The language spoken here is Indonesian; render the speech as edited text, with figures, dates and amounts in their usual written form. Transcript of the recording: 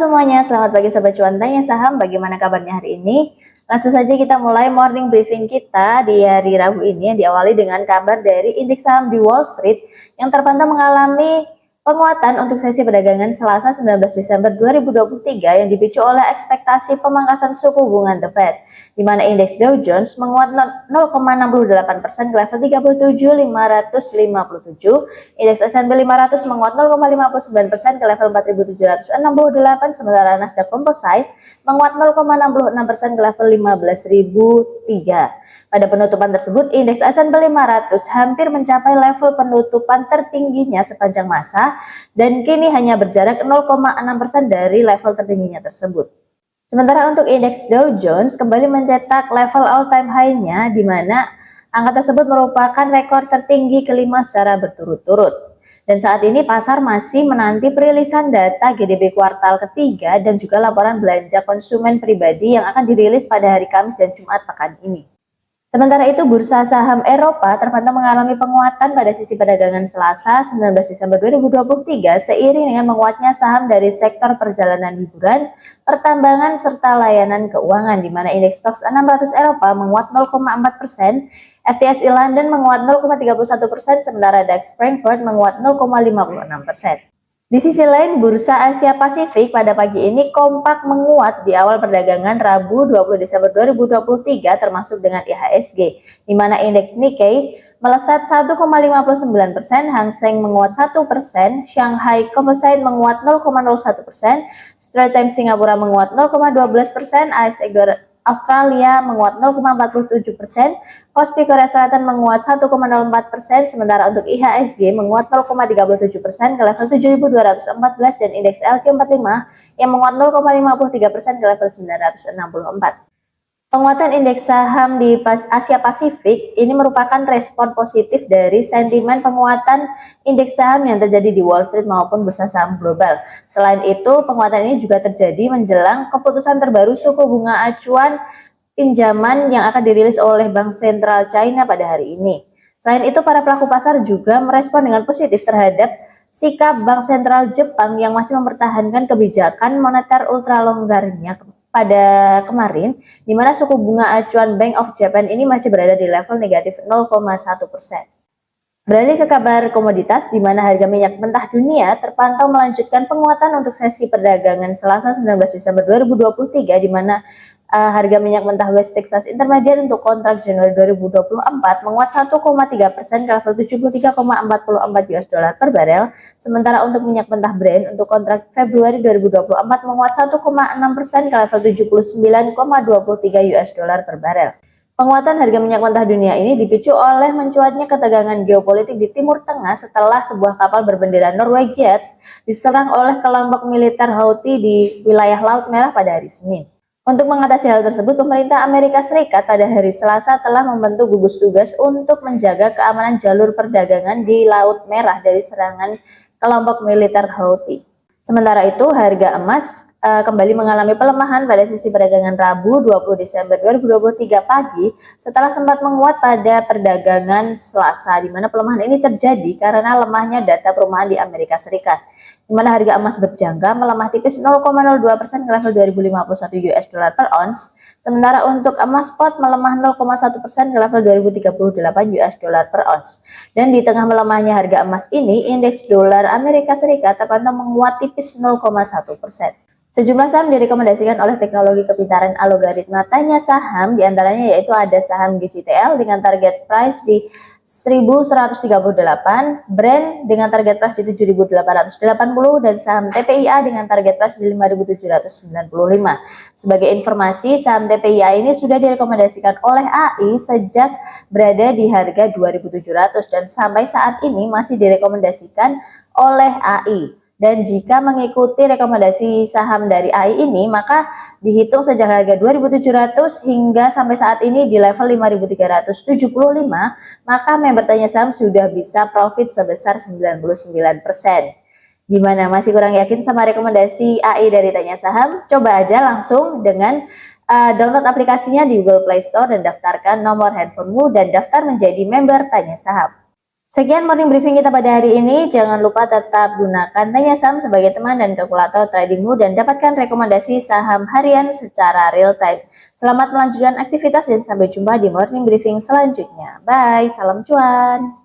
semuanya, selamat pagi Sobat Cuan Tanya Saham. Bagaimana kabarnya hari ini? Langsung saja kita mulai morning briefing kita di hari Rabu ini yang diawali dengan kabar dari indeks saham di Wall Street yang terpantau mengalami penguatan untuk sesi perdagangan Selasa 19 Desember 2023 yang dipicu oleh ekspektasi pemangkasan suku bunga The Fed, di mana indeks Dow Jones menguat 0,68% ke level 37.557, indeks S&P 500 menguat 0,59% ke level 4.768, sementara Nasdaq Composite menguat 0,66% ke level 15.003. Pada penutupan tersebut, indeks S&P 500 hampir mencapai level penutupan tertingginya sepanjang masa dan kini hanya berjarak 0,6% dari level tertingginya tersebut. Sementara untuk indeks Dow Jones kembali mencetak level all-time high-nya, di mana angka tersebut merupakan rekor tertinggi kelima secara berturut-turut. Dan saat ini pasar masih menanti perilisan data GDP kuartal ketiga dan juga laporan belanja konsumen pribadi yang akan dirilis pada hari Kamis dan Jumat pekan ini. Sementara itu, bursa saham Eropa terpantau mengalami penguatan pada sesi perdagangan Selasa 19 Desember 2023 seiring dengan menguatnya saham dari sektor perjalanan hiburan, pertambangan, serta layanan keuangan, di mana indeks STOXX 600 Eropa menguat 0,4%, FTSE London menguat 0,31%, sementara DAX Frankfurt menguat 0,56%. Di sisi lain, bursa Asia Pasifik pada pagi ini kompak menguat di awal perdagangan Rabu 20 Desember 2023 termasuk dengan IHSG, di mana indeks Nikkei melesat 1,59%, Hang Seng menguat 1%, Shanghai Composite menguat 0,01%, Straits Times Singapura menguat 0,12%, ASX Australia menguat 0,47%, Kospi Korea Selatan menguat 1,04%, sementara untuk IHSG menguat 0,37% ke level 7.214 dan indeks LQ45 yang menguat 0,53% ke level 964. Penguatan indeks saham di Asia Pasifik ini merupakan respon positif dari sentimen penguatan indeks saham yang terjadi di Wall Street maupun bursa saham global. Selain itu, penguatan ini juga terjadi menjelang keputusan terbaru suku bunga acuan pinjaman yang akan dirilis oleh Bank Sentral China pada hari ini. Selain itu, para pelaku pasar juga merespon dengan positif terhadap sikap Bank Sentral Jepang yang masih mempertahankan kebijakan moneter ultra longgarnya pada kemarin, di mana suku bunga acuan Bank of Japan ini masih berada di level negatif 0,1%. Beralih ke kabar komoditas, di mana harga minyak mentah dunia terpantau melanjutkan penguatan untuk sesi perdagangan Selasa 19 Desember 2023, di mana harga minyak mentah West Texas Intermediate untuk kontrak Januari 2024 menguat 1,3% ke level 73,44 US dollar per barel, sementara untuk minyak mentah Brent untuk kontrak Februari 2024 menguat 1,6% ke level 79,23 US dollar per barel. Penguatan harga minyak mentah dunia ini dipicu oleh mencuatnya ketegangan geopolitik di Timur Tengah setelah sebuah kapal berbendera Norwegia diserang oleh kelompok militer Houthi di wilayah Laut Merah pada hari Senin. Untuk mengatasi hal tersebut, pemerintah Amerika Serikat pada hari Selasa telah membentuk gugus tugas untuk menjaga keamanan jalur perdagangan di Laut Merah dari serangan kelompok militer Houthi. Sementara itu, harga emas kembali mengalami pelemahan pada sesi perdagangan Rabu 20 Desember 2023 pagi setelah sempat menguat pada perdagangan Selasa, di mana pelemahan ini terjadi karena lemahnya data perumahan di Amerika Serikat, di mana harga emas berjangka melemah tipis 0,02% ke level 2051 US dollar per ounce, sementara untuk emas spot melemah 0,1% ke level 2038 US dollar per ounce. Dan di tengah melemahnya harga emas ini, indeks dolar Amerika Serikat terpantau menguat tipis 0,1%. Sejumlah saham direkomendasikan oleh teknologi kepintaran algoritma tanya saham, diantaranya yaitu ada saham GCTL dengan target price di 1138, Brand dengan target price di 7880, dan saham TPIA dengan target price di 5795. Sebagai informasi, saham TPIA ini sudah direkomendasikan oleh AI sejak berada di harga 2700 dan sampai saat ini masih direkomendasikan oleh AI. Dan jika mengikuti rekomendasi saham dari AI ini, maka dihitung sejak harga 2.700 hingga sampai saat ini di level 5.375, maka member tanya saham sudah bisa profit sebesar 99%. Gimana, masih kurang yakin sama rekomendasi AI dari Tanya Saham? Coba aja langsung dengan download aplikasinya di Google Play Store dan daftarkan nomor handphonemu dan daftar menjadi member Tanya Saham. Sekian morning briefing kita pada hari ini. Jangan lupa tetap gunakan Tanya Saham sebagai teman dan kalkulator tradingmu dan dapatkan rekomendasi saham harian secara real time. Selamat melanjutkan aktivitas dan sampai jumpa di morning briefing selanjutnya. Bye, salam cuan.